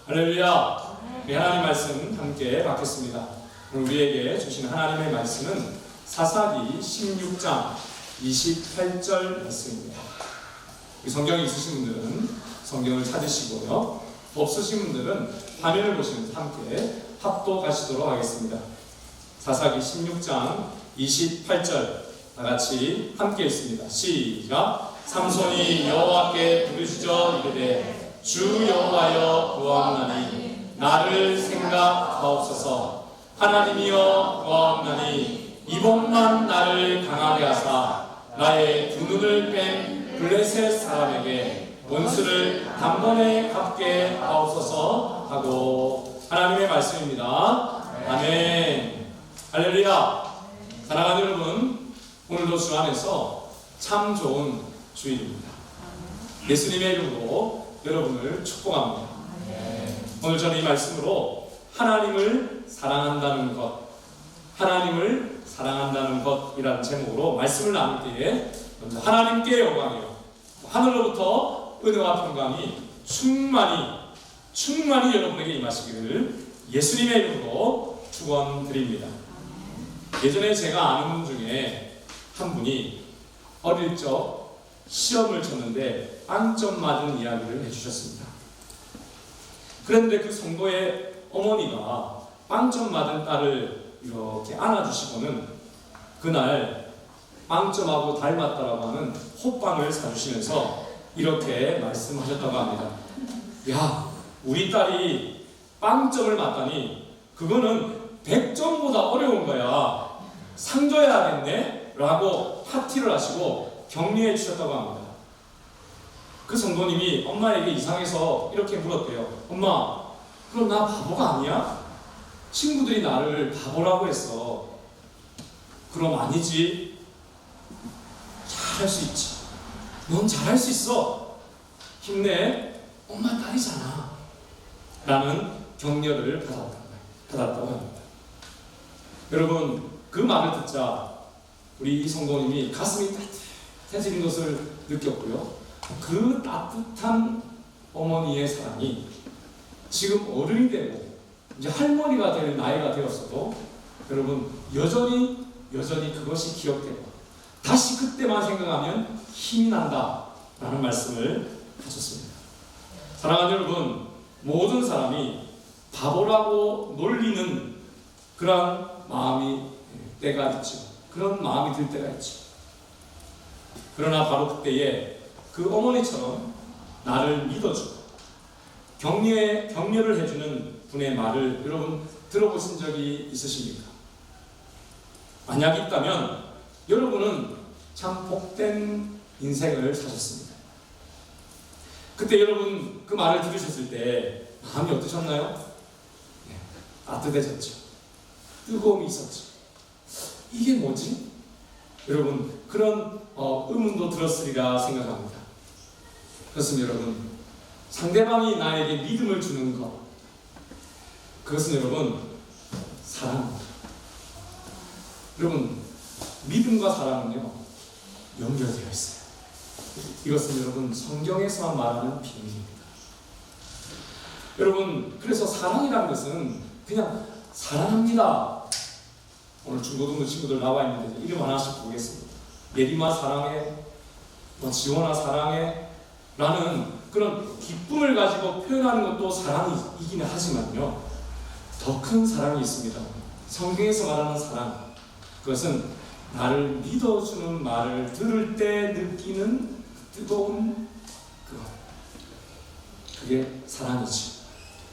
할렐루야. 우리 하나님 말씀 함께 받겠습니다. 오늘 우리에게 주신 하나님의 말씀은 사사기 16장 28절 말씀입니다. 성경이 있으신 분들은 성경을 찾으시고요, 없으신 분들은 화면을 보시면서 함께 합독하시도록 하겠습니다. 사사기 16장 28절 다같이 함께 읽습니다. 시작. 삼손이 여호와께 부르짖어 이르되 주 여호와여 구하옵나니 나를 생각하옵소서. 하나님이여 구하옵나니 이번만 나를 강하게 하사 나의 두 눈을 뺀 블레셋 사람에게 원수를 단번에 갚게 하옵소서 하고. 하나님의 말씀입니다. 아멘. 할렐루야. 사랑하는 여러분, 오늘도 주 안에서 참 좋은 주일입니다. 예수님의 이름으로 여러분을 축복합니다. 오늘 저는 이 말씀으로 하나님을 사랑한다는 것, 하나님을 사랑한다는 것이라는 제목으로 말씀을 나눌 때에 먼저 하나님께 영광이요, 하늘로부터 은혜와 평강이 충만히 여러분에게 임하시기를 예수님의 이름으로 축원드립니다. 예전에 제가 아는 분 중에 한 분이 어릴 적 시험을 쳤는데 빵점 맞은 이야기를 해주셨습니다. 그런데 그 성도의 어머니가 빵점 맞은 딸을 이렇게 안아주시고는 그날 빵점하고 닮았다라고 하는 호빵을 사주시면서 이렇게 말씀하셨다고 합니다. 야, 우리 딸이 빵점을 맞다니 그거는 100점보다 어려운 거야. 상 줘야겠네? 라고 파티를 하시고 격려해 주셨다고 합니다. 그 성도님이 엄마에게 이상해서 이렇게 물었대요. 엄마, 그럼 나 바보가 아니야? 친구들이 나를 바보라고 했어. 그럼 아니지. 잘할 수 있지. 넌 잘할 수 있어. 힘내. 엄마 딸이잖아. 라는 격려를 받았다고 합니다. 여러분, 그 말을 듣자 우리 성도님이 가슴이 따뜻해지는 것을 느꼈고요, 그 따뜻한 어머니의 사랑이 지금 어른이 되고 이제 할머니가 될 나이가 되었어도 여러분 여전히 그것이 기억되고 다시 그때만 생각하면 힘이 난다 라는 말씀을 하셨습니다. 사랑하는 여러분, 모든 사람이 바보라고 놀리는 그런 마음이 때가 있죠. 그런 마음이 들 때가 있죠. 그러나 바로 그때에 그 어머니처럼 나를 믿어주고 격려를 해주는 분의 말을 여러분 들어보신 적이 있으십니까? 만약 있다면 여러분은 참 복된 인생을 사셨습니다. 그때 여러분 그 말을 들으셨을 때 마음이 어떠셨나요? 따뜻해졌죠. 뜨거움이 있었죠. 이게 뭐지? 여러분 그런 의문도 들었으리라 생각합니다. 그것은 여러분 상대방이 나에게 믿음을 주는 것, 그것은 여러분 사랑입니다. 여러분 믿음과 사랑은요 연결되어 있어요. 이것은 여러분 성경에서만 말하는 비밀입니다. 여러분 그래서 사랑이라는 것은 그냥 사랑합니다. 오늘 중고등부 친구들 나와 있는데 이름 하나씩 보겠습니다. 예림아 사랑해, 지원아 사랑해 라는 그런 기쁨을 가지고 표현하는 것도 사랑이긴 하지만요, 더 큰 사랑이 있습니다. 성경에서 말하는 사랑, 그것은 나를 믿어주는 말을 들을 때 느끼는 뜨거운 그것, 그게 사랑이지.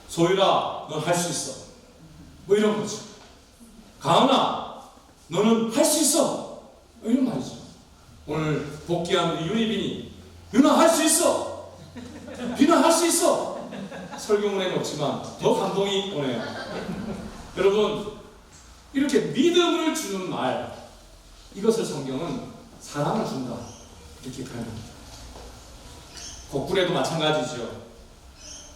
소율아, 넌 할 수 있어. 뭐 이런 거죠. 가은아, 너는 할 수 있어. 이런 말이죠. 오늘 복귀한 우리 윤희빈이, 윤아 할 수 있어. 비나 할 수 있어. 설교문에는 없지만 더 감동이 오네요. 여러분 이렇게 믿음을 주는 말, 이것을 성경은 사랑을 준다 이렇게 표현합니다. 거꾸로도 마찬가지죠.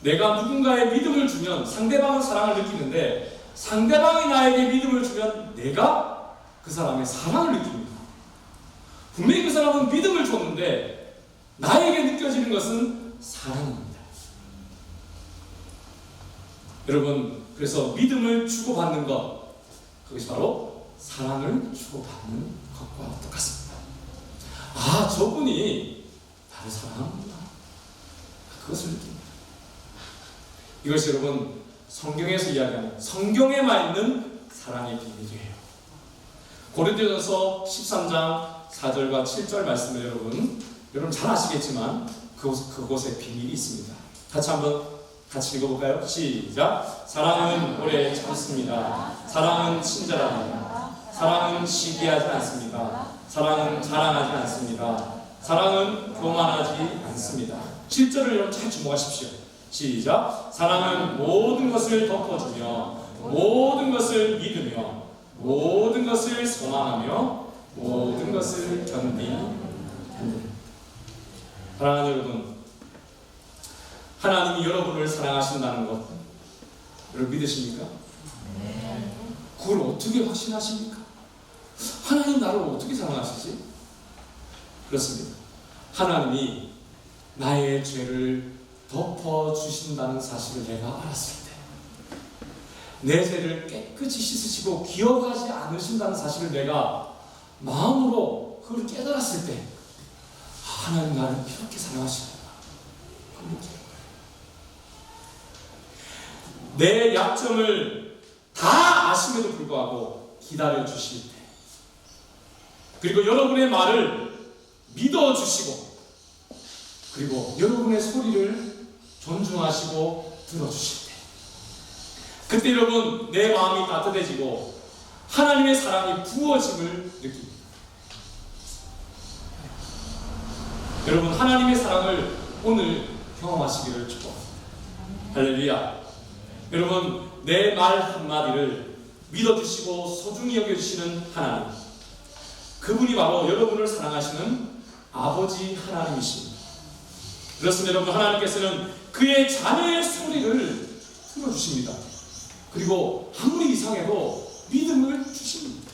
내가 누군가의 믿음을 주면 상대방은 사랑을 느끼는데 상대방이 나에게 믿음을 주면 내가 그 사람의 사랑을 느낍니다. 분명히 그 사람은 믿음을 줬는데 나에게 느껴지는 것은 사랑입니다. 여러분, 그래서 믿음을 주고받는 것, 그것이 바로 사랑을 주고받는 것과 똑같습니다. 아, 저분이 나를 사랑하는구나, 그것을 느낍니다. 이것이 여러분 성경에서 이야기하는, 성경에만 있는 사랑의 비밀이에요. 고린도전서 13장 4절과 7절 말씀을 여러분 잘 아시겠지만 그곳에 비밀이 있습니다. 같이 읽어볼까요? 시작. 사랑은 오래 참습니다. 사랑은 친절합니다. 사랑은 시기하지 않습니다. 사랑은 자랑하지 않습니다. 사랑은 교만하지 않습니다. 7절을 여러분 잘 주목하십시오. 시작. 사랑은 모든 것을 덮어주며 모든 것을 믿으며 모든 것을 소망하며 모든 것을 견디는. 사랑하는 여러분, 하나님이 여러분을 사랑하신다는 것 여러분 믿으십니까? 그걸 어떻게 확신하십니까? 하나님 나를 어떻게 사랑하시지? 그렇습니다. 하나님이 나의 죄를 덮어주신다는 사실을 내가 알았을 때, 내 죄를 깨끗이 씻으시고 기억하지 않으신다는 사실을 내가 마음으로 그걸 깨달았을 때, 하나님 나를 이렇게 사랑하시구나, 내 약점을 다 아심에도 불구하고 기다려 주실 때, 그리고 여러분의 말을 믿어 주시고, 그리고 여러분의 소리를 존중하시고 들어주실 때, 그때 여러분 내 마음이 따뜻해지고 하나님의 사랑이 부어짐을 느낍니다. 여러분, 하나님의 사랑을 오늘 경험하시기를 축복합니다. 할렐루야. 여러분, 내 말 한마디를 믿어주시고 소중히 여겨주시는 하나님, 그분이 바로 여러분을 사랑하시는 아버지 하나님이십니다. 그렇습니다. 여러분, 하나님께서는 그의 자녀의 소리를 들어주십니다. 그리고 아무리 이상해도 믿음을 주십니다.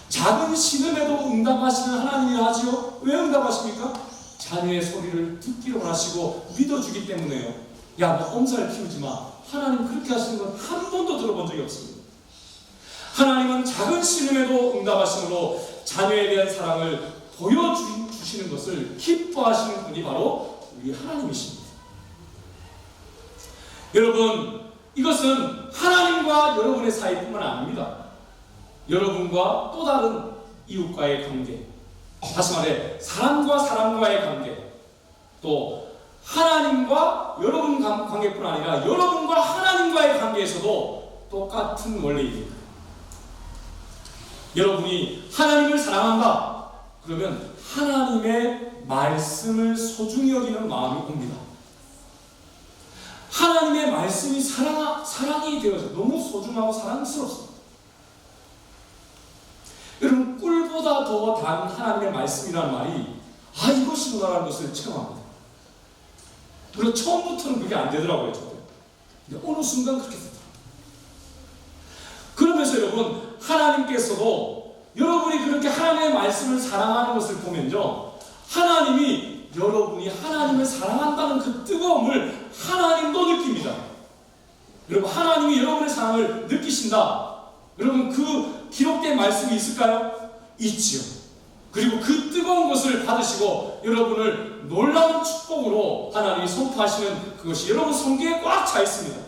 작은 신음에도 응답하시는 하나님이라 하지요. 왜 응답하십니까? 자녀의 소리를 듣기를 원하시고 믿어주기 때문에요. 야, 너 엄살 키우지 마. 하나님 그렇게 하시는 건 한 번도 들어본 적이 없습니다. 하나님은 작은 신음에도 응답하심으로 자녀에 대한 사랑을 보여주시는 것을 기뻐하시는 분이 바로 우리 하나님이십니다. 여러분, 이것은 하나님과 여러분의 사이뿐만 아닙니다. 여러분과 또 다른 이웃과의 관계, 다시 말해 사람과 사람과의 관계, 또 하나님과 여러분 관계뿐 아니라 여러분과 하나님과의 관계에서도 똑같은 원리입니다. 여러분이 하나님을 사랑한다, 그러면 하나님의 말씀을 소중히 여기는 마음이 옵니다. 하나님의 말씀이 사랑이 되어서 너무 소중하고 사랑스럽습니다. 여러분, 꿀보다 더 단 하나님의 말씀이라는 말이 이것이구나라는 것을 체험합니다. 물론 처음부터는 그게 안 되더라고요, 저도. 근데 어느 순간 그렇게 되더라고요. 그러면서 여러분, 하나님께서도 여러분이 그렇게 하나님의 말씀을 사랑하는 것을 보면요, 하나님이 여러분이 하나님을 사랑한다는 그 뜨거움을 하나님도 느낍니다. 여러분, 하나님이 여러분의 사랑을 느끼신다. 여러분, 그 기록된 말씀이 있을까요? 있지요. 그리고 그 뜨거운 것을 받으시고 여러분을 놀라운 축복으로 하나님이 선포하시는 그것이 여러분 성경에 꽉 차 있습니다.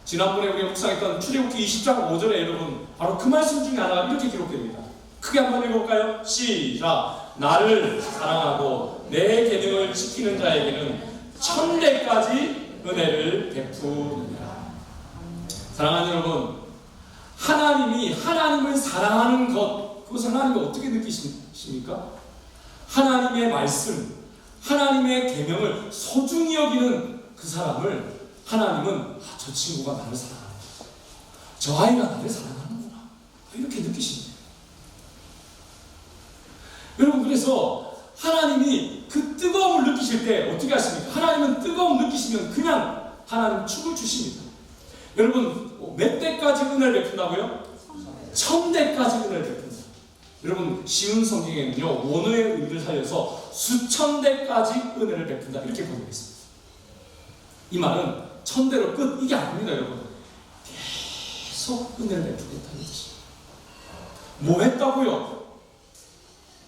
지난번에 우리가 묵상했던 출애굽기 20장 5절에 여러분 바로 그 말씀 중에 하나가 이렇게 기록됩니다. 크게 한번 읽어볼까요? 시작. 나를 사랑하고 내 계명을 지키는 자에게는 천대까지 은혜를 베푸느니라. 사랑하는 여러분, 하나님이 하나님을 사랑하는 것, 그것을 하나님이 어떻게 느끼십니까? 하나님의 말씀, 하나님의 계명을 소중히 여기는 그 사람을 하나님은 저 친구가 나를 사랑하는구나, 저 아이가 나를 사랑하는구나, 이렇게 느끼십니다. 여러분, 그래서 하나님이 그 뜨거움을 느끼실 때 어떻게 하십니까? 하나님은 뜨거움 느끼시면 그냥 하나님 축을 주십니다. 여러분, 몇 대까지 은혜를 베푼다고요? 1000대까지 은혜를 베푼다. 여러분, 쉬운 성경에는요, 원어의 의미를 살려서 수천 대까지 은혜를 베푼다, 이렇게 번역했습니다. 이 말은 천대로 끝 이게 아닙니다, 여러분. 계속 은혜를 베푸겠다는 뜻입니다. 뭐 했다고요?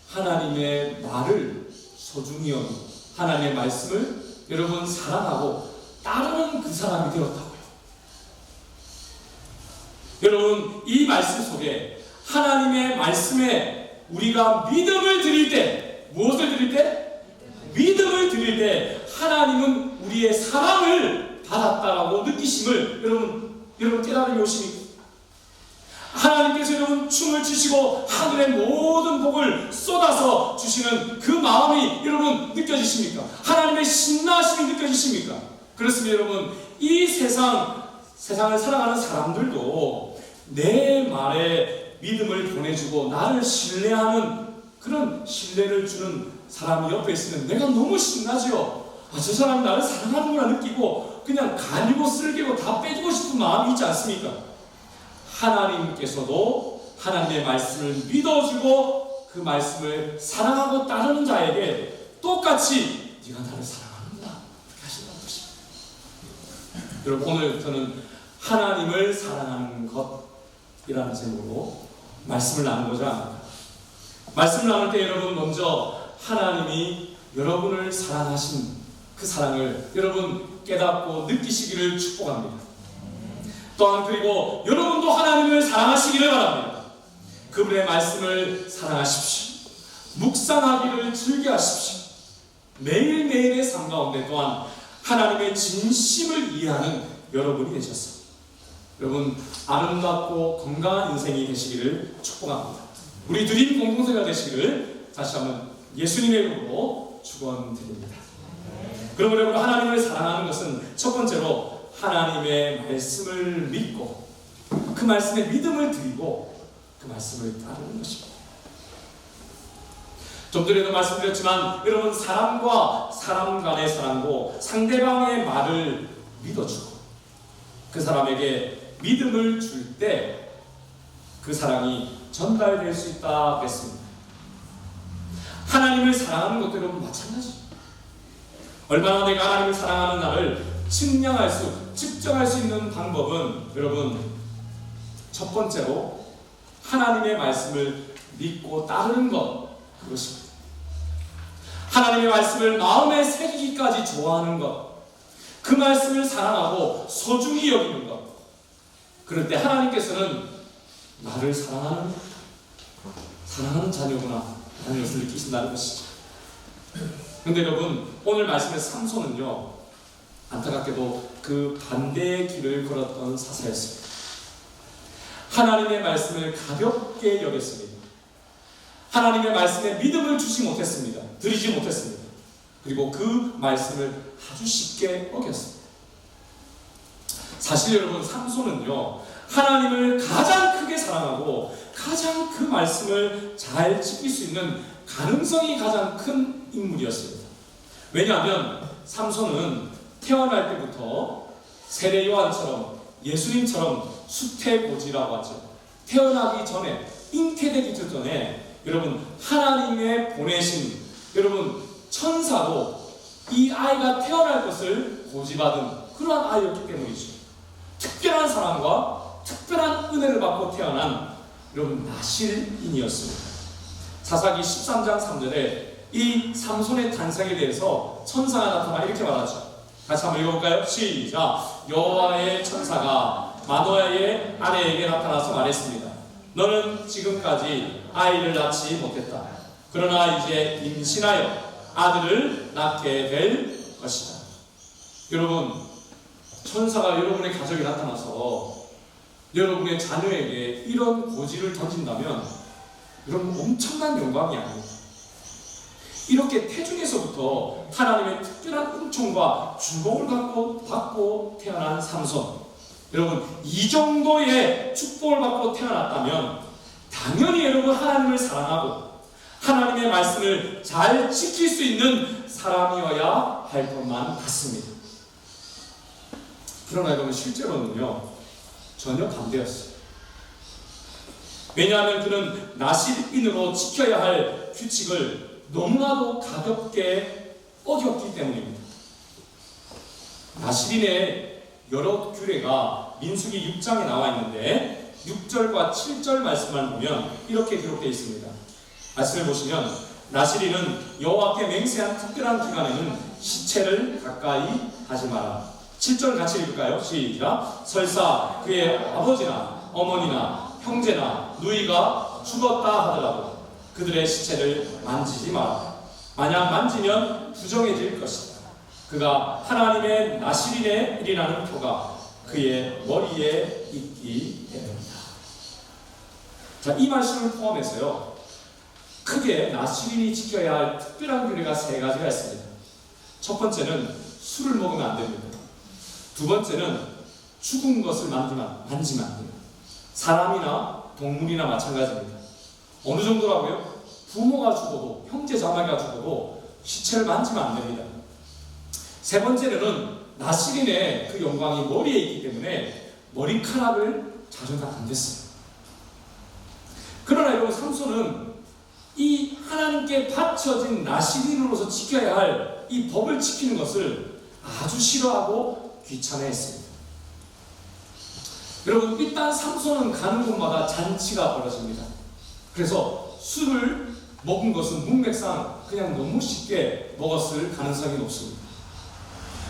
하나님의 말을 소중히 여기고 하나님의 말씀을 여러분 사랑하고 따르는 그 사람이 되었다고요. 여러분, 이 말씀 속에 하나님의 말씀에 우리가 믿음을 드릴 때, 무엇을 드릴 때? 믿음을 드릴 때 하나님은 우리의 사랑을 받았다라고 느끼심을 여러분 깨달음이 오십니까? 하나님께서 여러분 춤을 추시고 하늘의 모든 복을 쏟아서 주시는 그 마음이 여러분 느껴지십니까? 하나님의 신나심이 느껴지십니까? 그렇습니다, 여러분. 이 세상을 살아가는 사람들도 내 말에 믿음을 보내주고 나를 신뢰하는 그런 신뢰를 주는 사람이 옆에 있으면 내가 너무 신나지요. 저 사람이 나를 사랑하는구나 느끼고 그냥 간이고 쓸개고 다 빼주고 싶은 마음이 있지 않습니까? 하나님께서도 하나님의 말씀을 믿어주고 그 말씀을 사랑하고 따르는 자에게 똑같이 네가 나를 사랑하는구나 그렇게 하신다는 것입니다. 여러분, 오늘부터는 하나님을 사랑하는 것이라는 제목으로 말씀을 나누고자 합니다. 말씀을 나눌 때 여러분 먼저 하나님이 여러분을 사랑하신 그 사랑을 여러분 깨닫고 느끼시기를 축복합니다. 또한 그리고 여러분도 하나님을 사랑하시기를 바랍니다. 그분의 말씀을 사랑하십시오. 묵상하기를 즐겨하십시오. 매일매일의 삶 가운데 또한 하나님의 진심을 이해하는 여러분이 되셨습니다. 여러분, 아름답고 건강한 인생이 되시기를 축복합니다. 우리 드림 공동체가 되시기를 다시 한번 예수님의 이름으로 축원드립니다. 그러므로 여러분, 하나님을 사랑하는 것은 첫 번째로 하나님의 말씀을 믿고 그 말씀에 믿음을 드리고 그 말씀을 따르는 것입니다. 좀 전에도 말씀드렸지만 여러분, 사람과 사람 간의 사랑고 상대방의 말을 믿어주고 그 사람에게 믿음을 줄 때 그 사랑이 전달될 수 있다 그랬습니다. 하나님을 사랑하는 것도 여러분 마찬가지입니다. 얼마나 내가 하나님을 사랑하는 나를 측정할 수 있는 방법은 여러분, 첫 번째로 하나님의 말씀을 믿고 따르는 것, 그것입니다. 하나님의 말씀을 마음에 새기기까지 좋아하는 것, 그 말씀을 사랑하고 소중히 여기는 것. 그럴 때 하나님께서는 나를 사랑하는 자녀구나 라는 것을 느끼신다는 것이죠. 그런데 여러분, 오늘 말씀의 삼손은요, 안타깝게도 그 반대의 길을 걸었던 사사였습니다. 하나님의 말씀을 가볍게 여겼습니다. 하나님의 말씀에 믿음을 주지 못했습니다. 드리지 못했습니다. 그리고 그 말씀을 아주 쉽게 어겼습니다. 사실 여러분, 삼손은요, 하나님을 가장 크게 사랑하고 가장 그 말씀을 잘 지킬 수 있는 가능성이 가장 큰 인물이었습니다. 왜냐하면 삼손은 태어날 때부터 세례 요한처럼 예수님처럼 수태고지라고 하죠. 태어나기 전에, 잉태되기 전에 여러분, 하나님의 보내신 여러분 천사도 이 아이가 태어날 것을 고지받은 그러한 아이였기 때문이죠. 특별한 사랑과 특별한 은혜를 받고 태어난 여러분 나실인이었습니다. 사사기 13장 3절에 이 삼손의 탄생에 대해서 천사가 나타나 이렇게 말하죠. 같이 한번 읽어볼까요? 시작! 여호와의 천사가 마노아의 아내에게 나타나서 말했습니다. 너는 지금까지 아이를 낳지 못했다. 그러나 이제 임신하여 아들을 낳게 될 것이다. 여러분, 천사가 여러분의 가정에 나타나서 여러분의 자녀에게 이런 고지를 던진다면 여러분 엄청난 영광이 아닙니다. 이렇게 태중에서부터 하나님의 특별한 은총과 주복을 받고 태어난 삼손, 여러분 이 정도의 축복을 받고 태어났다면 당연히 여러분 하나님을 사랑하고 하나님의 말씀을 잘 지킬 수 있는 사람이어야 할 것만 같습니다. 그러나 여러분 실제로는요 전혀 반대였어요. 왜냐하면 그는 나실인으로 지켜야 할 규칙을 너무나도 가볍게 어겼기 때문입니다. 나실인의 여러 규례가 민수기 6장에 나와 있는데 6절과 7절 말씀만 보면 이렇게 기록되어 있습니다. 말씀을 보시면 나시리는 여호와께 맹세한 특별한 기간에는 시체를 가까이 하지 마라. 7절 같이 읽을까요? 시작. 설사 그의 아버지나 어머니나 형제나 누이가 죽었다 하더라도 그들의 시체를 만지지 마라. 만약 만지면 부정해질 것이다. 그가 하나님의 나시린의 일이라는 표가 그의 머리에 있기 때문이다. 자, 이 말씀을 포함해서요, 크게 나시린이 지켜야 할 특별한 규례가 세 가지가 있습니다. 첫 번째는 술을 먹으면 안 됩니다. 두 번째는 죽은 것을 만지면 안 됩니다. 사람이나 동물이나 마찬가지입니다. 어느 정도라고요? 부모가 죽어도, 형제 자매가 죽어도 시체를 만지면 안 됩니다. 세 번째로는 나시린의 그 영광이 머리에 있기 때문에 머리카락을 자르면 안 됐어요. 그러나 여러분, 삼손은 이 하나님께 바쳐진 나시린으로서 지켜야 할 이 법을 지키는 것을 아주 싫어하고 귀찮아했습니다. 여러분, 일단 삼손은 가는 곳마다 잔치가 벌어집니다. 그래서 술을 먹은 것은 문맥상 그냥 너무 쉽게 먹었을 가능성이 높습니다.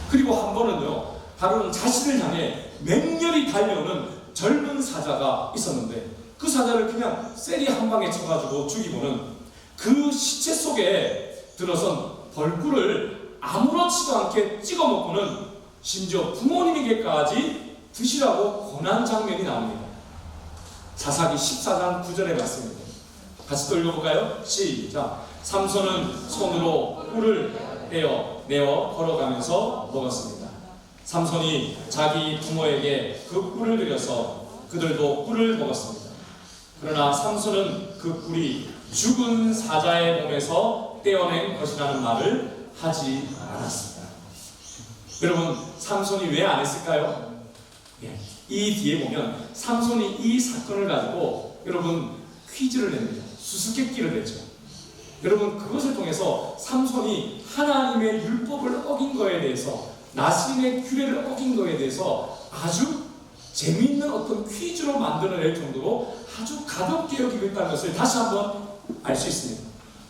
그리고 한 번은요, 바로는 자신을 향해 맹렬히 달려오는 젊은 사자가 있었는데 그 사자를 그냥 쇠리 한 방에 쳐가지고 죽이고는 그 시체 속에 들어선 벌꿀을 아무렇지도 않게 찍어 먹고는 심지어 부모님에게까지 드시라고 권한 장면이 나옵니다. 사사기 14장 9절의 말씀입니다. 같이 또 읽어볼까요? 시작. 삼손은 손으로 꿀을 내어 걸어가면서 먹었습니다. 삼손이 자기 부모에게 그 꿀을 드려서 그들도 꿀을 먹었습니다. 그러나 삼손은 그 꿀이 죽은 사자의 몸에서 떼어낸 것이라는 말을 하지 않았습니다. 여러분, 삼손이 왜 안 했을까요? 이 뒤에 보면 삼손이 이 사건을 가지고 여러분 퀴즈를 냅니다. 수수께끼를 내죠. 여러분, 그것을 통해서 삼손이 하나님의 율법을 어긴 거에 대해서, 나시린의 규례를 어긴 거에 대해서 아주 재미있는 어떤 퀴즈로 만들어낼 정도로 아주 가볍게 여기고 있다는 것을 다시 한번 알 수 있습니다.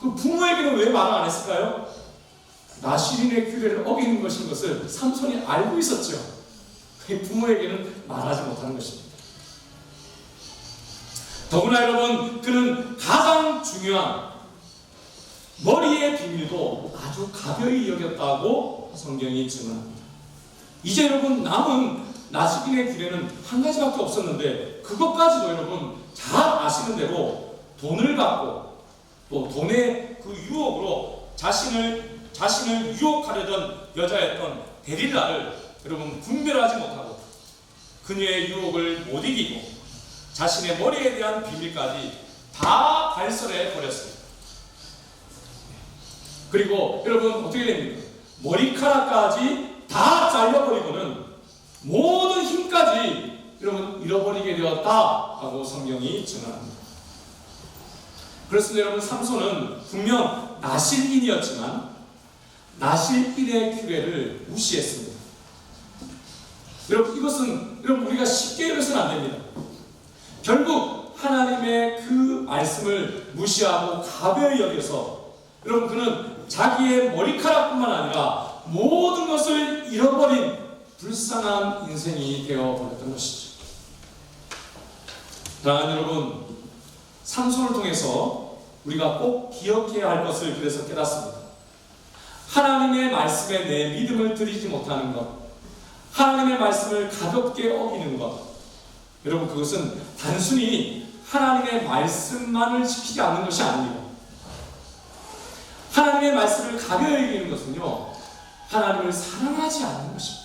그 부모에게는 왜 말을 안 했을까요? 나시린의 규례를 어기는 것인 것을 삼손이 알고 있었죠. 부모에게는 말하지 못하는 것입니다. 더구나 여러분, 그는 가장 중요한 머리의 비밀도 아주 가벼이 여겼다고 성경이 증언합니다. 이제 여러분, 남은 나시린의 규례는 한 가지밖에 없었는데 그것까지도 여러분 잘 아시는 대로 돈을 받고 또 돈의 그 유혹으로 자신을 유혹하려던 여자였던 데릴라를 여러분 분별하지 못하고 그녀의 유혹을 못 이기고 자신의 머리에 대한 비밀까지 다 발설해 버렸습니다. 그리고 여러분 어떻게 됩니까? 머리카락까지 다 잘려버리고는 모든 힘까지 여러분 잃어버리게 되었다라고 성경이 증언합니다. 그렇습니다. 여러분, 삼손은 분명 나실인이었지만 나실인의 규례를 무시했습니다. 여러분, 이것은 여러분 우리가 쉽게 여겨서는 안 됩니다. 결국 하나님의 그 말씀을 무시하고 가벼이 여겨서 여러분 그는 자기의 머리카락뿐만 아니라 모든 것을 잃어버린 불쌍한 인생이 되어버렸던 것이죠. 사랑하는 여러분, 삼손을 통해서 우리가 꼭 기억해야 할 것을 그래서 깨닫습니다. 하나님의 말씀에 내 믿음을 드리지 못하는 것, 하나님의 말씀을 가볍게 어기는 것, 여러분 그것은 단순히 하나님의 말씀만을 지키지 않는 것이 아닙니다. 하나님의 말씀을 가벼이 여기는 것은요, 하나님을 사랑하지 않는 것입니다.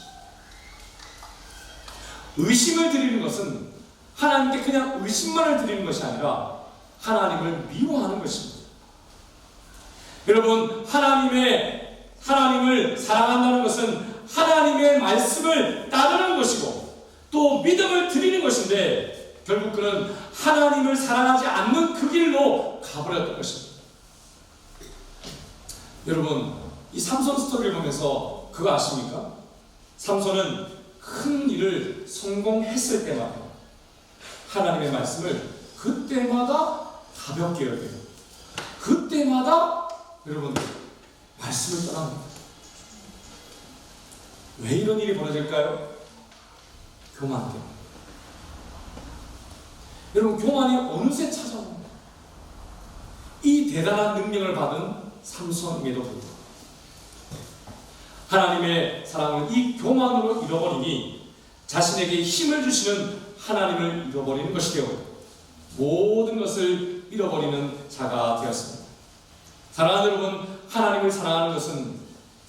의심을 드리는 것은 하나님께 그냥 의심만을 드리는 것이 아니라 하나님을 미워하는 것입니다. 여러분, 하나님을 사랑한다는 것은 하나님의 말씀을 따르는 것이고 또 믿음을 드리는 것인데 결국 그는 하나님을 사랑하지 않는 그 길로 가버렸던 것입니다. 여러분, 이 삼손 스토리를 보면서 그거 아십니까? 삼손은 큰 일을 성공했을 때마다 하나님의 말씀을 그때마다 가볍게 여겨요. 그때마다 여러분 말씀을 떠납니다. 왜 이런 일이 벌어질까요? 교만 때문에. 여러분 교만이 어느새 찾아옵니다. 이 대단한 능력을 받은 삼손임에도 불구하고 하나님의 사랑을 이 교만으로 잃어버리니 자신에게 힘을 주시는 하나님을 잃어버리는 것이 되었고 모든 것을 잃어버리는 자가 되었습니다. 사랑하는 여러분, 하나님을 사랑하는 것은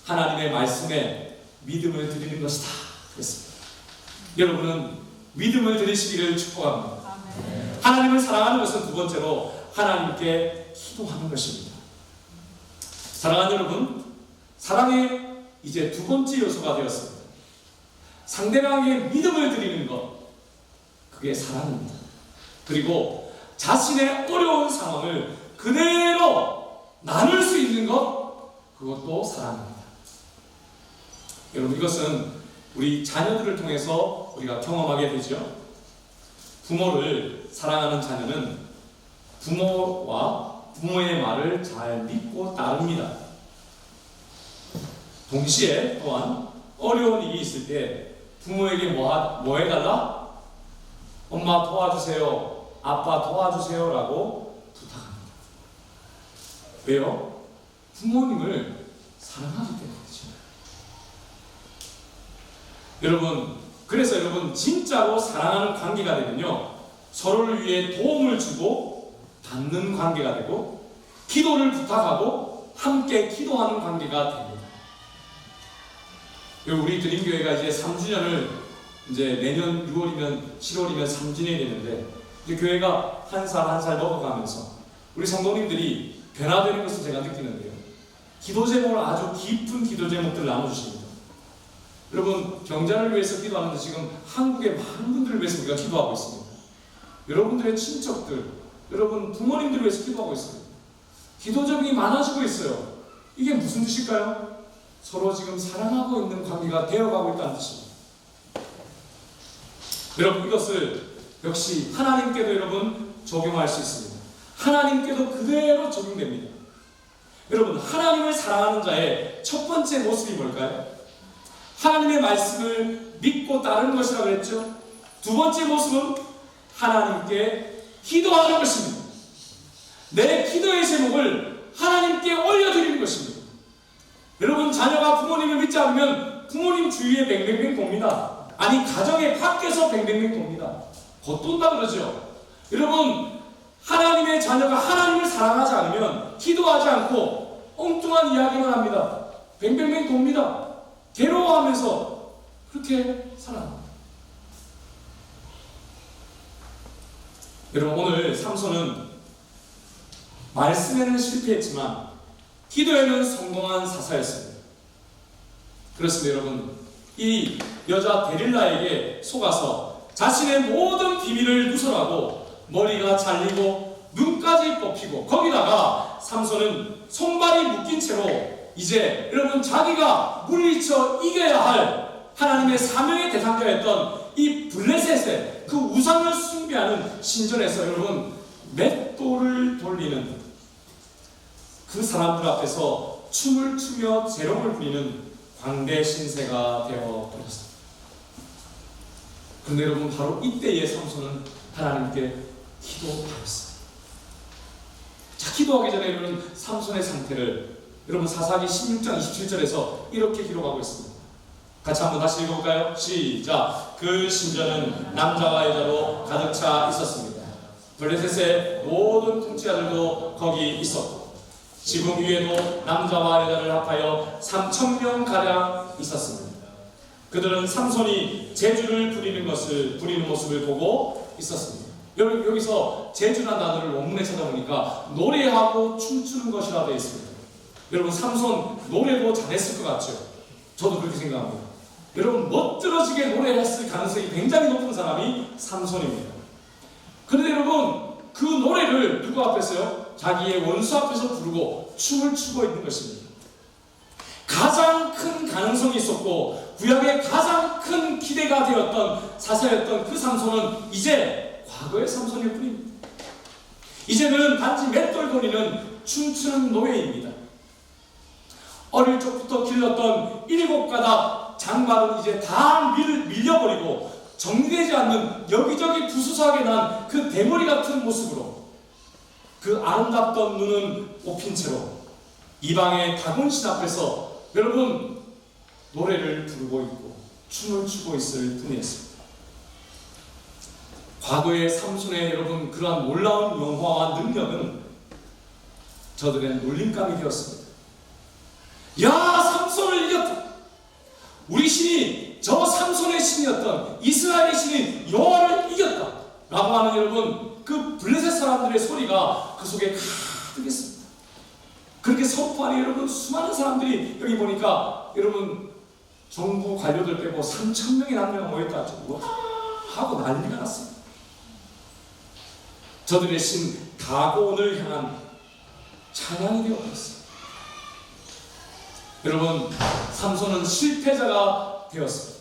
하나님의 말씀에 믿음을 드리는 것이다. 그랬습니다. 여러분은 믿음을 드리시기를 축복합니다. 아멘. 하나님을 사랑하는 것은 두 번째로 하나님께 기도하는 것입니다. 사랑하는 여러분, 사랑의 이제 두 번째 요소가 되었습니다. 상대방에게 믿음을 드리는 것, 그게 사랑입니다. 그리고 자신의 어려운 상황을 그대로 나눌 수 있는 것, 그것도 사랑입니다. 여러분, 이것은 우리 자녀들을 통해서 우리가 경험하게 되죠. 부모를 사랑하는 자녀는 부모의 말을 잘 믿고 따릅니다. 동시에 또한 어려운 일이 있을 때 부모에게 뭐 해달라? 엄마 도와주세요, 아빠 도와주세요 라고 부탁합니다. 왜요? 부모님을 사랑하기 때문이죠. 여러분, 그래서 여러분 진짜로 사랑하는 관계가 되면요, 서로를 위해 도움을 주고 받는 관계가 되고 기도를 부탁하고 함께 기도하는 관계가 됩니다. 우리 드림교회가 이제 3주년을 이제 내년 6월이면 7월이면 3주년이 되는데 이제 교회가 한 살 한 살 먹어가면서 우리 성도님들이 변화되는 것을 제가 느끼는데요. 기도 제목을 아주 깊은 기도 제목들을 나눠주십니다. 여러분, 병자를 위해서 기도하는데 지금 한국의 많은 분들을 위해서 우리가 기도하고 있습니다. 여러분들의 친척들, 여러분 부모님들을 위해서 기도하고 있습니다. 기도 제목이 많아지고 있어요. 이게 무슨 뜻일까요? 서로 지금 사랑하고 있는 관계가 되어가고 있다는 뜻입니다. 여러분, 이것을 역시 하나님께도 여러분 적용할 수 있습니다. 하나님께도 그대로 적용됩니다. 여러분, 하나님을 사랑하는 자의 첫 번째 모습이 뭘까요? 하나님의 말씀을 믿고 따르는 것이라고 그랬죠. 두 번째 모습은 하나님께 기도하는 것입니다. 내 기도의 제목을 하나님께 올려드리는 것입니다. 여러분, 자녀가 부모님을 믿지 않으면 부모님 주위에 뱅뱅뱅 돕니다. 아니, 가정의 밖에서 뱅뱅뱅 돕니다. 겉돈다 그러죠. 여러분, 하나님의 자녀가 하나님을 사랑하지 않으면 기도하지 않고 엉뚱한 이야기만 합니다. 뱅뱅뱅 돕니다. 괴로워하면서 그렇게 살아갑니다. 여러분, 오늘 삼손은 말씀에는 실패했지만 기도에는 성공한 사사였습니다. 그렇습니다. 여러분, 이 여자 데릴라에게 속아서 자신의 모든 비밀을 누설하고 머리가 잘리고 눈까지 뽑히고 거기다가 삼손은 손발이 묶인 채로 이제 여러분 자기가 물리쳐 이겨야 할 하나님의 사명의 대상자였던 이 블레셋의 그 우상을 숭배하는 신전에서 여러분 맷돌을 돌리는 그 사람들 앞에서 춤을 추며 재롱을 부리는 광대 신세가 되어 버렸습니다. 그런데 여러분, 바로 이때의 삼손은 하나님께 기도하였습니다. 자, 기도하기 전에 여러분 삼손의 상태를 여러분 사사기 16장 27절에서 이렇게 기록하고 있습니다. 같이 한번 다시 읽어볼까요? 시작. 그 신전은 남자와 여자로 가득 차 있었습니다. 블레셋의 모든 통치자들도 거기 있었고 지붕 위에도 남자와 여자를 합하여 3,000명 가량 있었습니다. 그들은 삼손이 제주를 부리는 모습을 보고 있었습니다. 여기서 제주라는 단어를 원문에 찾아보니까 노래하고 춤추는 것이라 되어 있습니다. 여러분, 삼손 노래도 잘했을 것 같죠? 저도 그렇게 생각합니다. 여러분, 멋들어지게 노래했을 가능성이 굉장히 높은 사람이 삼손입니다. 그런데 여러분, 그 노래를 누구 앞에서요? 자기의 원수 앞에서 부르고 춤을 추고 있는 것입니다. 가장 큰 가능성이 있었고 구약의 가장 큰 기대가 되었던 사사였던 그 삼손은 이제 과거의 삼손일 뿐입니다. 이제는 단지 맷돌거리는 춤추는 노예입니다. 어릴 적부터 길렀던 7가닥 장발은 이제 다 밀려버리고 정리되지 않는 여기저기 부수수하게 난 그 대머리 같은 모습으로 그 아름답던 눈은 뽑힌 채로 이방의 다곤신 앞에서 여러분 노래를 부르고 있고 춤을 추고 있을 뿐이었습니다. 과거의 삼손의 여러분 그러한 놀라운 영화와 능력은 저들의 놀림감이 되었습니다. 야, 삼손을 이겼다. 우리 신이 저 삼손의 신이었던 이스라엘의 신인 여호와를 이겼다 라고 하는 여러분 그 블레셋 사람들의 소리가 그 속에 가득했습니다. 그렇게 선포하니 여러분 수많은 사람들이 여기 보니까 여러분 정부 관료들 빼고 3,000명이 남녀가 모였다 하고 난리가 났습니다. 저들의 신 다곤을 향한 찬양이 되어버렸습니다. 여러분 삼손은 실패자가 되었습니다.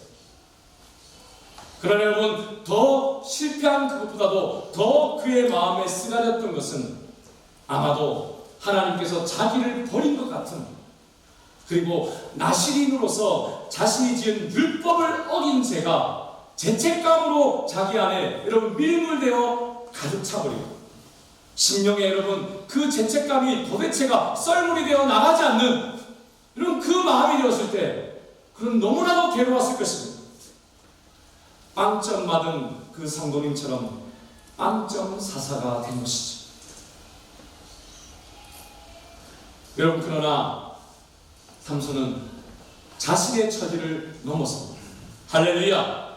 그러나 여러분 더 실패한 그것보다도 더 그의 마음에 쓰라렸던 것은 아마도 하나님께서 자기를 버린 것 같은 그리고 나실인으로서 자신이 지은 율법을 어긴 죄가 죄책감으로 자기 안에 여러분 밀물되어 가득 차버리고 심령에 여러분 그 죄책감이 도대체가 썰물이 되어 나가지 않는 여러분 그 마음이 되었을 때 그는 너무나도 괴로웠을 것입니다. 빵점 맞은 그 상도님처럼 빵점 사사가 된 것이죠. 여러분 그러나 삼손은 자신의 처지를 넘어서 할렐루야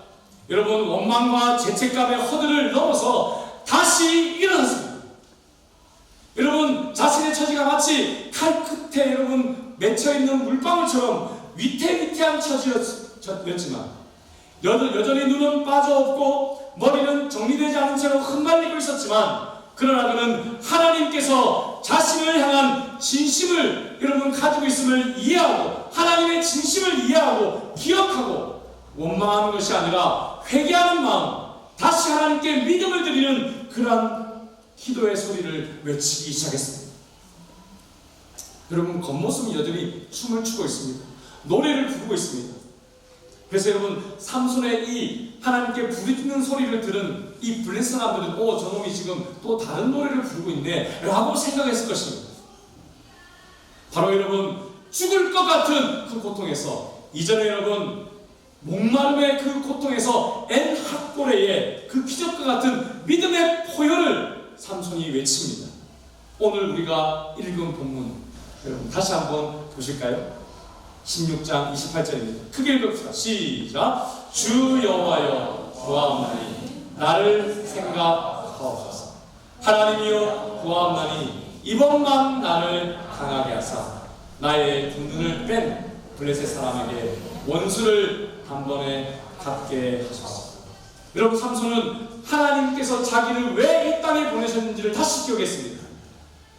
여러분 원망과 죄책감의 허들을 넘어서 다시 일어났습니다. 여러분 자신의 처지가 마치 칼 끝에 여러분 맺혀있는 물방울처럼 위태위태한 처지였지만 여전히 눈은 빠져없고 머리는 정리되지 않은 채로 흩날리고 있었지만 그러나 그는 하나님께서 자신을 향한 진심을 여러분 가지고 있음을 이해하고 하나님의 진심을 이해하고 기억하고 원망하는 것이 아니라 회개하는 마음 다시 하나님께 믿음을 드리는 그러한 기도의 소리를 외치기 시작했습니다. 여러분 겉모습은 여전히 춤을 추고 있습니다. 노래를 부르고 있습니다. 그래서 여러분 삼손의 이 하나님께 부르짖는 소리를 들은 이 블레셋 사람들은 저놈이 지금 또 다른 노래를 부르고 있네 라고 생각했을 것입니다. 바로 여러분 죽을 것 같은 그 고통에서 이전에 여러분 목마름의 그 고통에서 엔학고레의 그 기적과 같은 믿음의 포효를 삼손이 외칩니다. 오늘 우리가 읽은 본문 여러분 다시 한번 보실까요? 16장 28절입니다. 크게 읽읍시다. 시작. 주 여호와여 구하옵나니 나를 생각하옵소서. 하나님이여 구하옵나니 이번만 나를 강하게 하사 나의 든든을 뺀 블레셋 사람에게 원수를 단번에 갚게 하소서. 여러분 삼손은 하나님께서 자기를 왜 이 땅에 보내셨는지를 다시 기억했습니다.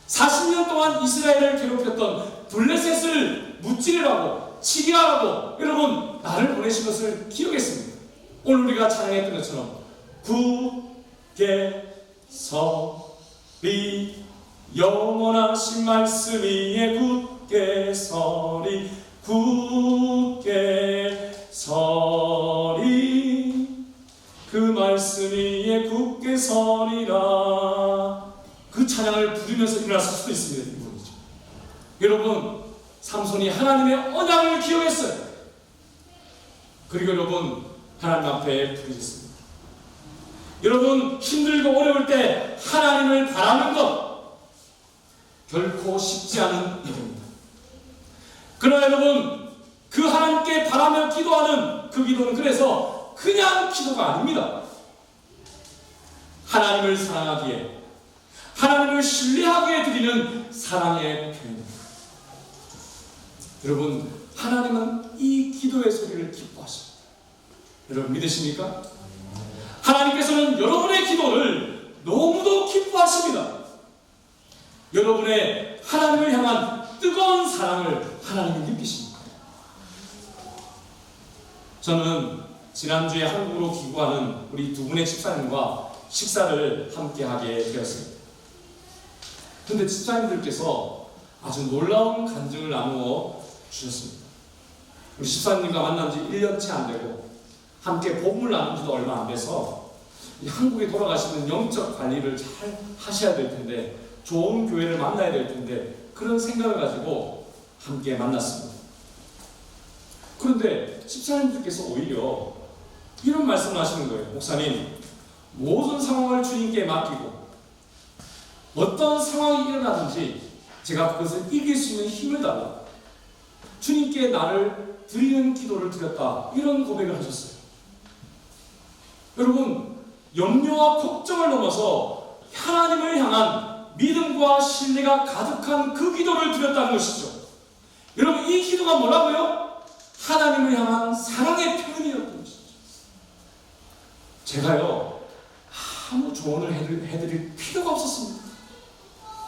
40년 동안 이스라엘을 괴롭혔던 블레셋을 무찌르라고 치리하라고 여러분 나를 보내신 것을 기억했습니다. 오늘 우리가 찬양했던 것처럼 굳게 서리 영원하신 말씀 위에 굳게 서리 굳게 서리 그 말씀 위에 굳게 서리라 그 찬양을 부르면서 일어났을 수도 있습니다. 이 부분이죠. 여러분 삼손이 하나님의 언약을 기억했어요. 그리고 여러분 하나님 앞에 부르짖습니다. 여러분 힘들고 어려울 때 하나님을 바라는 것 결코 쉽지 않은 일입니다. 그러나 여러분 그 하나님께 바라며 기도하는 그 기도는 그래서 그냥 기도가 아닙니다. 하나님을 사랑하기에 하나님을 신뢰하기에 드리는 사랑의 표현입니다. 여러분 하나님은 이 기도의 소리를 기뻐하십니다. 여러분 믿으십니까? 하나님께서는 여러분의 기도를 너무도 기뻐하십니다. 여러분의 하나님을 향한 뜨거운 사랑을 하나님이 느끼십니다. 저는 지난주에 한국으로 귀국하는 우리 두 분의 집사님과 식사를 함께 하게 되었습니다. 그런데 집사님들께서 아주 놀라운 간증을 나누어 주셨습니다. 우리 집사님과 만난 지 1년치 안 되고 함께 복음을 나눈 지도 얼마 안 돼서 한국에 돌아가시는 영적 관리를 잘 하셔야 될 텐데, 좋은 교회를 만나야 될 텐데, 그런 생각을 가지고 함께 만났습니다. 그런데 집사님들께서 오히려 이런 말씀을 하시는 거예요. 목사님, 모든 상황을 주님께 맡기고 어떤 상황이 일어나든지 제가 그것을 이길 수 있는 힘을 달라, 주님께 나를 드리는 기도를 드렸다, 이런 고백을 하셨어요. 여러분, 염려와 걱정을 넘어서 하나님을 향한 믿음과 신뢰가 가득한 그 기도를 드렸다는 것이죠. 여러분, 이 기도가 뭐라고요? 하나님을 향한 사랑의 표현이었던 것이죠. 제가요, 아무 조언을 해드릴 필요가 없었습니다.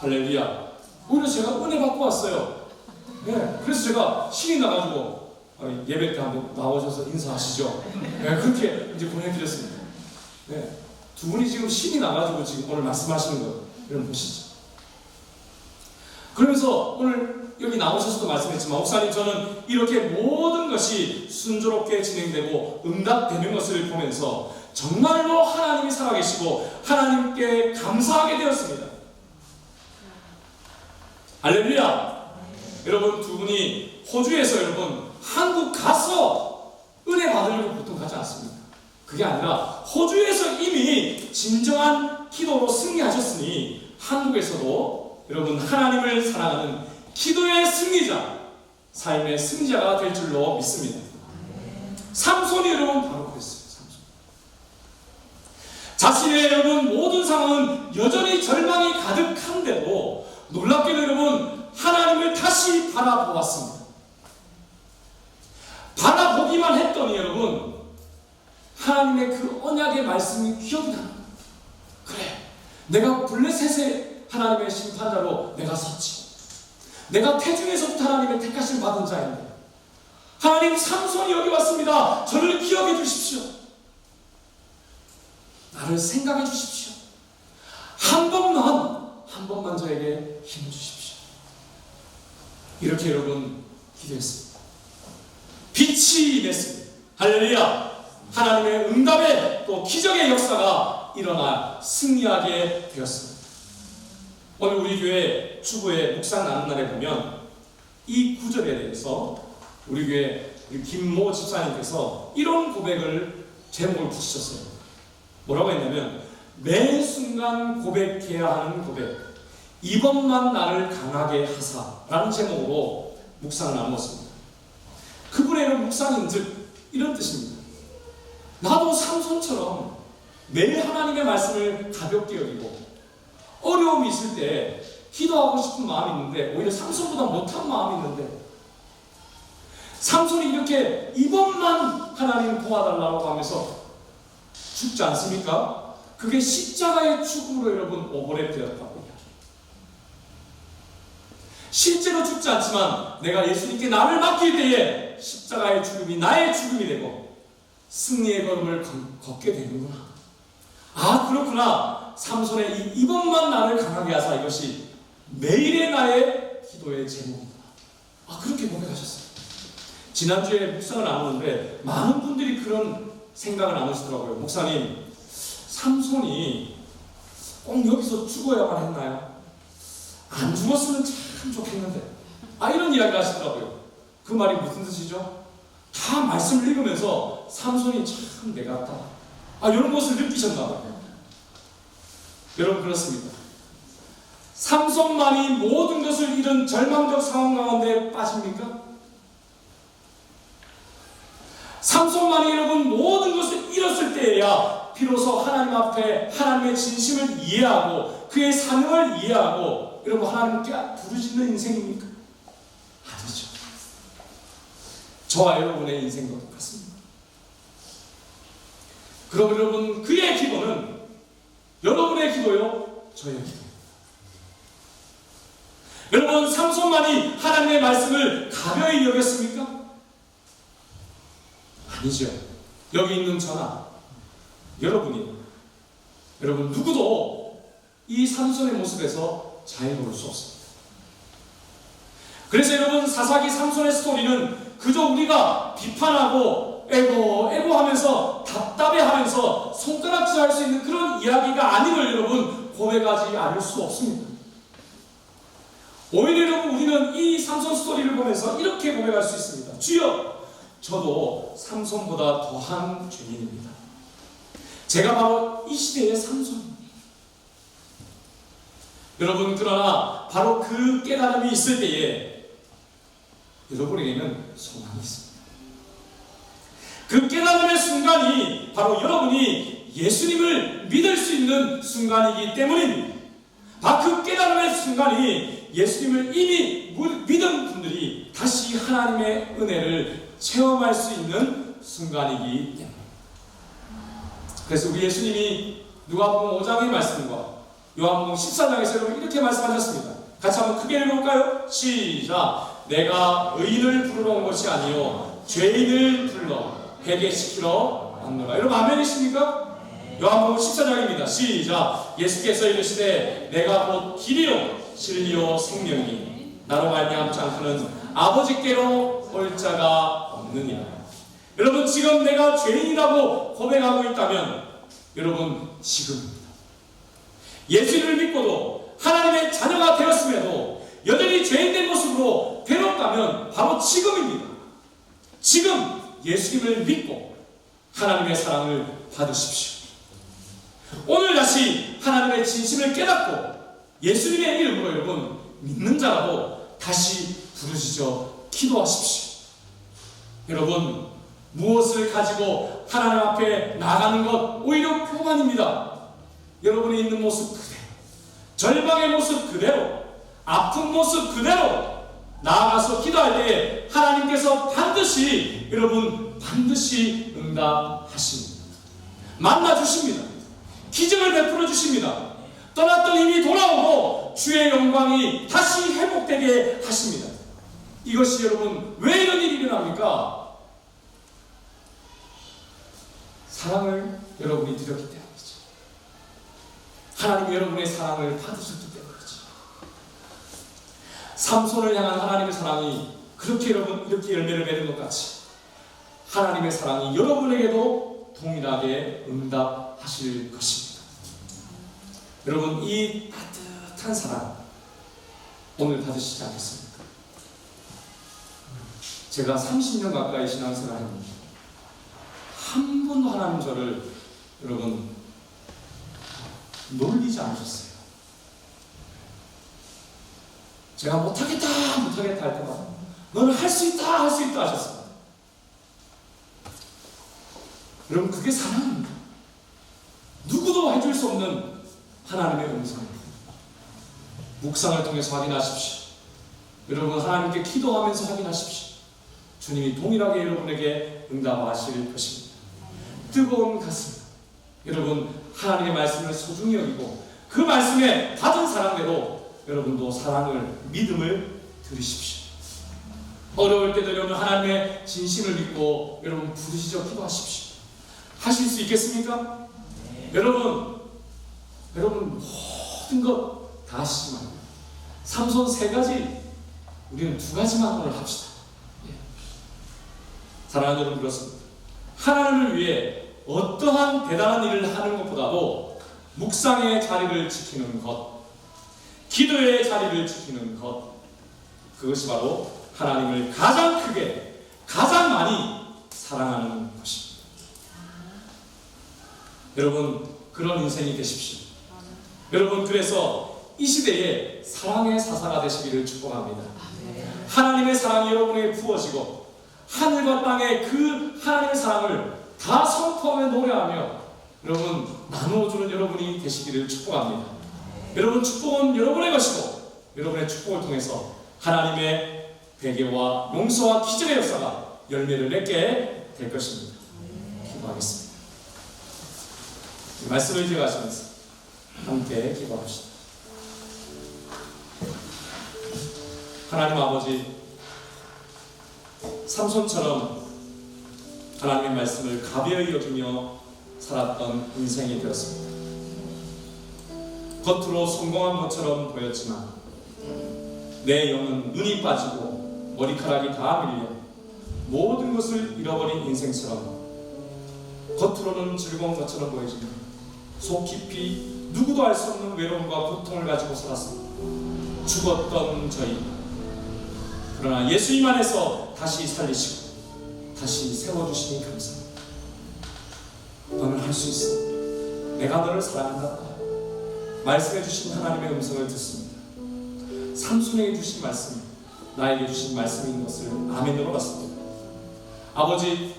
할렐루야. 오히려 제가 은혜 받고 왔어요. 네, 그래서 제가 신이 나가지고 예배 때 한번 나오셔서 인사하시죠. 네, 그렇게 이제 보내드렸습니다. 네, 두 분이 지금 신이 나가지고 지금 오늘 말씀하시는 거 여러분 보시죠. 그러면서 오늘 여기 나오셔서도 말씀했지만, 목사님, 저는 이렇게 모든 것이 순조롭게 진행되고 응답되는 것을 보면서 정말로 하나님이 살아계시고 하나님께 감사하게 되었습니다. 할렐루야. 여러분, 두 분이 호주에서 여러분 한국 가서 은혜 받으려고 보통 가지 않습니다. 그게 아니라 호주에서 이미 진정한 기도로 승리하셨으니 한국에서도 여러분 하나님을 사랑하는 기도의 승리자, 삶의 승리자가 될 줄로 믿습니다. 삼손이 여러분 바로 그랬어요. 자신의 여러분 모든 상황은 여전히 절망이 가득한데도 놀랍게도 여러분 하나님을 다시 바라보았습니다. 바라보기만 했더니 여러분 하나님의 그 언약의 말씀이 기억이 나는 거예요. 그래, 내가 블레셋의 하나님의 심판자로 내가 섰지. 내가 태중에서부터 하나님의 택하심 받은 자인데 하나님, 삼손이 여기 왔습니다. 저를 기억해 주십시오. 나를 생각해 주십시오. 한 번만 저에게 힘을 주십시오. 이렇게 여러분 기도했습니다. 빛이 임했습니다. 할렐루야. 하나님의 응답의 또 기적의 역사가 일어나 승리하게 되었습니다. 오늘 우리 교회 주보의 묵상 나눈 날에 보면 이 구절에 대해서 우리 교회 김모 집사님께서 이런 고백을 제목을 붙이셨어요. 뭐라고 했냐면, 매 순간 고백해야 하는 고백, 이번만 나를 강하게 하사라는 제목으로 묵상을 나누었습니다. 그분의 묵상인즉 이런 뜻입니다. 나도 삼손처럼 매일 하나님의 말씀을 가볍게 여기고 어려움이 있을 때 기도하고 싶은 마음이 있는데 오히려 삼손보다 못한 마음이 있는데, 삼손이 이렇게 이번만 하나님 도와달라고 하면서 죽지 않습니까? 그게 십자가의 죽음으로 여러분 오버랩 되었다고 이야기해요. 실제로 죽지 않지만 내가 예수님께 나를 맡길 때에 십자가의 죽음이 나의 죽음이 되고 승리의 걸음을 걷게 되는구나. 아, 그렇구나. 삼손의 이번만 나를 강하게 하사, 이것이 매일의 나의 기도의 제목이구나. 아, 그렇게 고백하셨어요. 지난주에 묵상을 나누는데 많은 분들이 그런 생각을 나누시더라고요. 목사님, 삼손이 꼭 여기서 죽어야만 했나요? 안 죽었으면 참 좋겠는데. 아, 이런 이야기를 하시더라고요. 그 말이 무슨 뜻이죠? 다 말씀을 읽으면서 삼손이 참 내 같다, 아, 이런 것을 느끼셨나 봐요. 여러분, 그렇습니다. 삼손만이 모든 것을 잃은 절망적 상황 가운데 빠집니까? 삼손만이 여러분 모든 것을 잃었을 때에야 비로소 하나님 앞에 하나님의 진심을 이해하고 그의 사명을 이해하고 여러분 하나님께 부르짖는 인생입니까? 아니죠. 저와 여러분의 인생도 똑같습니다. 그럼 여러분, 그의 기도는 여러분의 기도요, 저의 기도. 여러분, 삼손만이 하나님의 말씀을 가벼이 여겼습니까? 아니죠. 여기 있는 저나 여러분 누구도 이 삼손의 모습에서 자유로울 수 없습니다. 그래서 여러분, 사사기 삼손의 스토리는 그저 우리가 비판하고 에고 하면서 답답해하면서 손가락질할 수 있는 그런 이야기가 아님을 여러분 고백하지 않을 수 없습니다. 오히려 여러분, 우리는 이 삼손 스토리를 보면서 이렇게 고백할 수 있습니다. 주여, 저도 삼손보다 더한 죄인입니다. 제가 바로 이 시대의 삼손입니다. 여러분, 그러나 바로 그 깨달음이 있을 때에 여러분에게는 소망이 있습니다. 그 깨달음의 순간이 바로 여러분이 예수님을 믿을 수 있는 순간이기 때문입니다. 바로 그 깨달음의 순간이 예수님을 이미 믿은 분들이 다시 하나님의 은혜를 체험할 수 있는 순간이기 때문입니다. 그래서 우리 예수님이 누가복음 5장의 말씀과 요한복음 14장에서 여러분 이렇게 말씀하셨습니다. 같이 한번 크게 읽어볼까요? 시작! 내가 의인을 부르러 온 것이 아니요 죄인을 불러 회개시키러 왔노라. 여러분 아멘이십니까? 요한복음 14장입니다. 시작! 예수께서 이르시되 내가 곧 길이요 진리요 생명이니 나로 말미암지 않고는 아버지께로 올 자가 없느니라. 여러분, 지금 내가 죄인이라고 고백하고 있다면 여러분, 지금입니다. 예수를 믿고도 하나님의 자녀가 되었음에도 여전히 죄인된 모습으로 괴롭다면 바로 지금입니다. 지금 예수님을 믿고 하나님의 사랑을 받으십시오. 오늘 다시 하나님의 진심을 깨닫고 예수님의 이름으로 여러분 믿는 자라도 다시 부르시죠. 기도하십시오. 여러분, 무엇을 가지고 하나님 앞에 나가는 것 오히려 교만입니다. 여러분이 있는 모습 그대로, 절망의 모습 그대로, 아픈 모습 그대로 나아가서 기도할 때 하나님께서 반드시 응답하십니다. 만나주십니다. 기적을 베풀어 주십니다. 떠났던 힘이 돌아오고 주의 영광이 다시 회복되게 하십니다. 이것이 여러분 왜 이런 일이 일어납니까? 사랑을 여러분이 드렸기 때문이죠. 하나님이 여러분의 사랑을 받으셨기 때문이죠. 삼손을 향한 하나님의 사랑이 그렇게 여러분 이렇게 열매를 맺는 것 같이 하나님의 사랑이 여러분에게도 동일하게 응답하실 것입니다. 여러분, 이 따뜻한 사랑 오늘 받으시지 않겠습니까? 제가 30년 가까이 신앙생활 했는데 한 번도 하나님 저를 여러분 놀리지 않으셨어요. 제가 못하겠다 할 때마다 너는 할 수 있다 하셨습니다. 여러분, 그게 사랑입니다. 누구도 해줄 수 없는 하나님의 음성입니다. 묵상을 통해서 확인하십시오. 여러분, 하나님께 기도하면서 확인하십시오. 주님이 동일하게 여러분에게 응답하실 것입니다. 뜨거운 가슴, 여러분 하나님의 말씀을 소중히 여기고 그 말씀에 받은 사랑대로 여러분도 사랑을, 믿음을 들으십시오. 어려울 때도 여러분 하나님의 진심을 믿고 여러분 부르시죠. 기도하십시오. 하실 수 있겠습니까? 네. 여러분 모든 것 다 하시지만 삼손 3가지, 우리는 2가지만 오늘 합시다. 사랑하는 여러분, 그렇습니다. 하나님을 위해 어떠한 대단한 일을 하는 것보다도 묵상의 자리를 지키는 것, 기도의 자리를 지키는 것, 그것이 바로 하나님을 가장 크게, 가장 많이 사랑하는 것입니다. 여러분, 그런 인생이 되십시오. 여러분, 그래서 이 시대에 사랑의 사사가 되시기를 축복합니다. 하나님의 사랑이 여러분에게 부어지고 하늘과 땅의 그 하나님의 사랑을 다 선포하며 노래하며 여러분 나누어주는 여러분이 되시기를 축복합니다. 여러분, 축복은 여러분의 것이고 여러분의 축복을 통해서 하나님의 회개와 용서와 기적의 역사가 열매를 맺게 될 것입니다. 기도하겠습니다. 말씀을 기억하시면서 함께 기도합시다. 하나님 아버지, 삼손처럼 하나님의 말씀을 가벼이 여기며 살았던 인생이 되었습니다. 겉으로 성공한 것처럼 보였지만 내 영은 눈이 빠지고 머리카락이 다 밀려 모든 것을 잃어버린 인생처럼 겉으로는 즐거운 것처럼 보이지만 속 깊이 누구도 알 수 없는 외로움과 고통을 가지고 살았습니다. 죽었던 저희, 그러나 예수님 안에서 다시 살리시고 다시 세워주시니 감사합니다. 너는 할 수 있어. 내가 너를 사랑한다. 말씀해 주신 하나님의 음성을 듣습니다. 삼손에게 주신 말씀, 나에게 주신 말씀인 것을 아멘으로 받습니다. 아버지,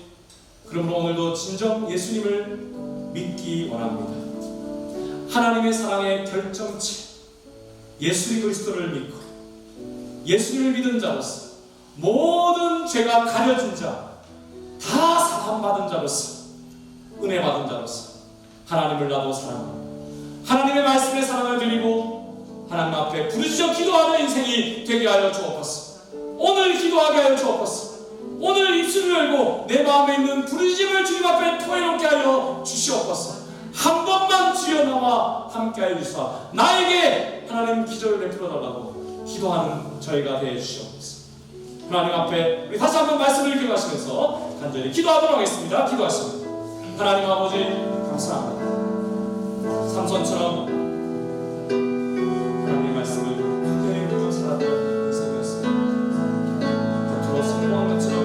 그러므로 오늘도 진정 예수님을 믿기 원합니다. 하나님의 사랑의 결정체, 예수 그리스도를 믿고 예수님을 믿은 자로서 모든 죄가 가려진 자, 다 사함받은 자로서, 은혜 받은 자로서 하나님을 나도 사랑하고 하나님의 말씀에 사랑을 드리고 하나님 앞에 부르짖어 기도하는 인생이 되게 하여 주옵소서. 오늘 기도하게 하여 주옵소서. 오늘 입술을 열고 내 마음에 있는 부르짖음을 주님 앞에 토해놓게 하여 주시옵소서. 한 번만 주여 나와 함께 하여 주사 나에게 하나님 기적을 베풀어 달라고 기도하는 저희가 되어 주시옵소서. 하나님 앞에 우리 다시 한번 말씀을 기도하시면서 간절히 기도하도록 하겠습니다. 기도하십니다. 하나님 아버지 감사합니다. 삼손처럼 하나님의 말씀을 그대로 믿고 살았던 인생이었습니다. 겉으로 성공한 것처럼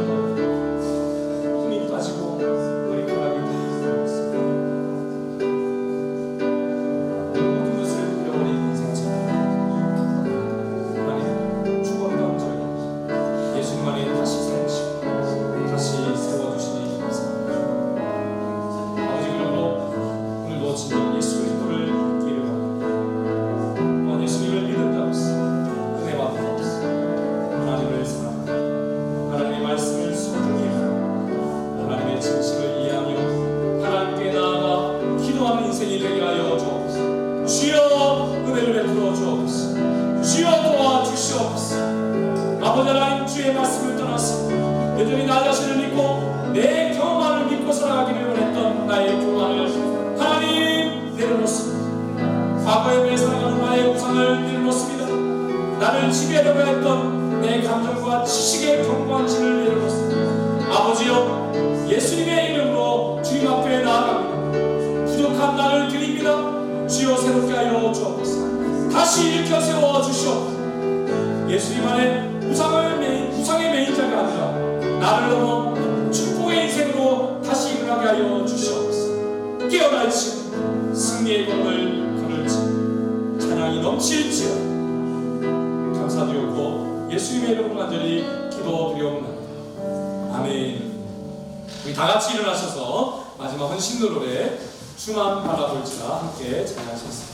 눈이 빠지고 머리카락이 다 썩었습니다. 모든 것을 잃어버린 인생처럼 하나님 죽었던 저희 예수님 안에 다시 살리시고 다시 세워주시니 감사합니다. 아버지, 그러므로 오늘도 진정 예수 그리스도를 믿기를 원합니다. 예수님을 믿은 자로서 은혜 받은 자로서 하나님을 사랑하고 하나님의 말씀을 소중히 하고 하나님의 진실을 이해하며 하나님께 나아가 기도하는 인생이 되게 하여 주옵소서. 주여 은혜를 베풀어 주옵소서. 주여 도와주시옵소서. 아버지 하나님, 주의 말씀을 떠나서 여전히 나 자신을 믿고 내 경험만을 믿고 살아가기를 원했던 나의 교만을 하나님 내려놓습니다. 과거에 내 사랑하는 나의 우상을 내려놓습니다. 나를 지배하려고 했던 내 감정과 지식의 경광신을 내려놓습니다. 아버지여, 예수님의 이름으로 주님 앞에 나아갑니다. 부족한 나를 드립니다. 주여 새롭게 하여 주옵소서. 다시 일으켜 세워 주시옵소서. 예수님 안에 우상의 매인자가 아니라 나를 넘어 축복의 인생으로 다시 일어나게 하여 주시옵소서. 깨어날지 승리의 걸음을 걸을지 찬양이 넘칠지어 감사드리고 예수님의 이름으로 간절히 기도드리옵나이다. 아멘. 우리 다같이 일어나셔서 마지막 헌신 노래 주만 바라볼지라 함께 찬양하시겠습니다.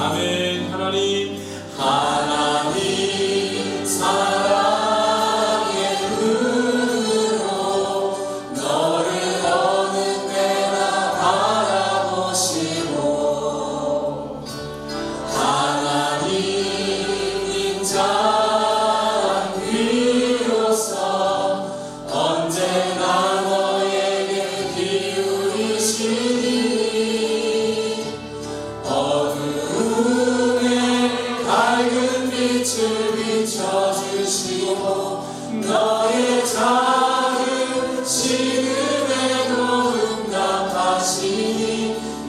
아멘. 하나님 사랑의 눈으로 너를 어느 때나 바라보시고 하나님 인자한 귀로서 언제나 너에게 기울이시니 작은 신음에도 응답하시니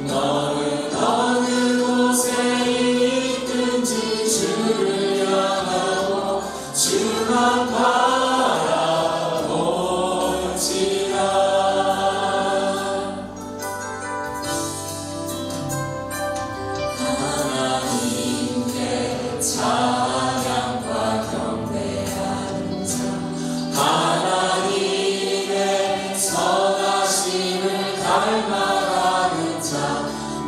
너는 어느 곳에 있든지 주를 향하고 주만 바라볼지라. 하나님께 찬양과 경배하는 자, 하나님의 선하심을 닮아가는 자,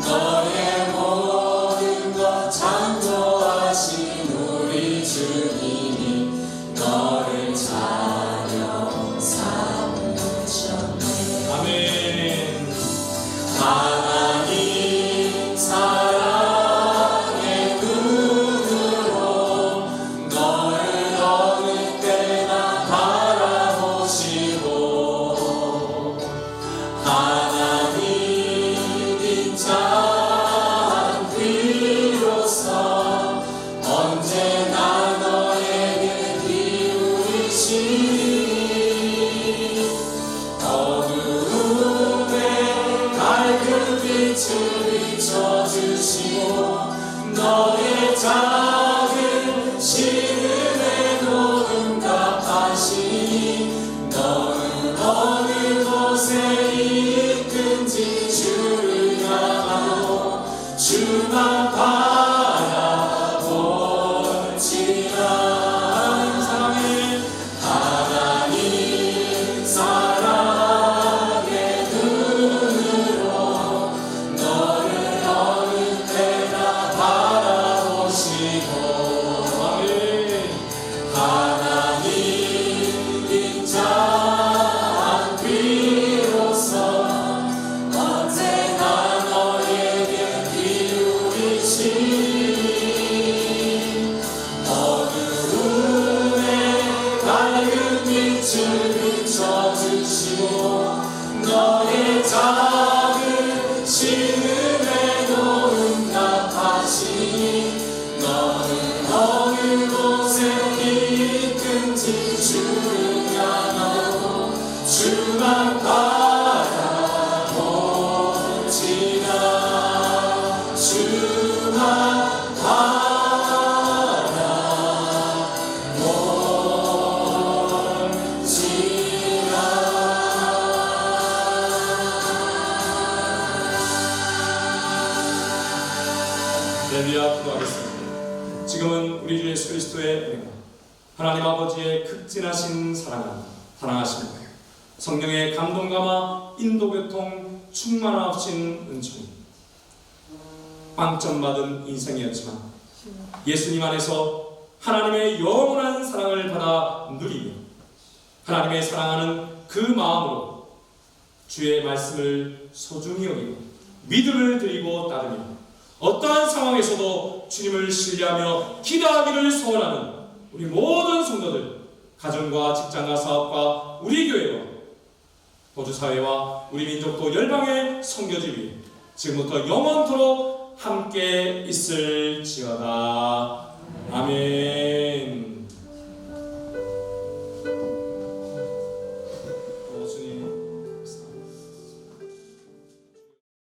너의 모든 것 창조하신 우리 주님이 너를 자녀 삼으셨네. 아멘. 하나님 사랑의 눈으로 너를 어느 때나 바라보시고 하나님 인자한 귀로서 언제나 너에게 기울이시니 어두움에 밝은 빛을 비춰주시고 너의 작은 신음에도 응답하시니 너는 어느 곳에 있든지 주를 향하고 주만 바라볼지라. 하나님 사랑의 눈으로 너를 어느 때나 바라보시고 하나님 인자한 귀로서 언제나 너에게 기울이시니 어두움에 밝은 빛을 비춰주시고 너의 작은 신음에도 응답하시니 너는 어느 곳에 있든지 주를 향하고 주만 바라볼지라. 주만 할렐루야. 기도하겠습니다. 지금은 우리 주 예수 그리스도의 은혜가 하나님 아버지의 극진하신 사랑하심과 성령의 감동감화 인도교통 충만하신 은총이 빵점받은 인생이었지만 예수님 안에서 하나님의 영원한 사랑을 받아 누리며 하나님의 사랑하는 그 마음으로 주의 말씀을 소중히 여기고 믿음을 드리고 따르며 어떠한 상황에서도 주님을 신뢰하며 기도하기를 소원하는 우리 모든 성도들, 가정과 직장과 사업과 우리 교회와 호주사회와 우리 민족도 열방의 선교지 위해 지금부터 영원토록 함께 있을지어다. 아멘.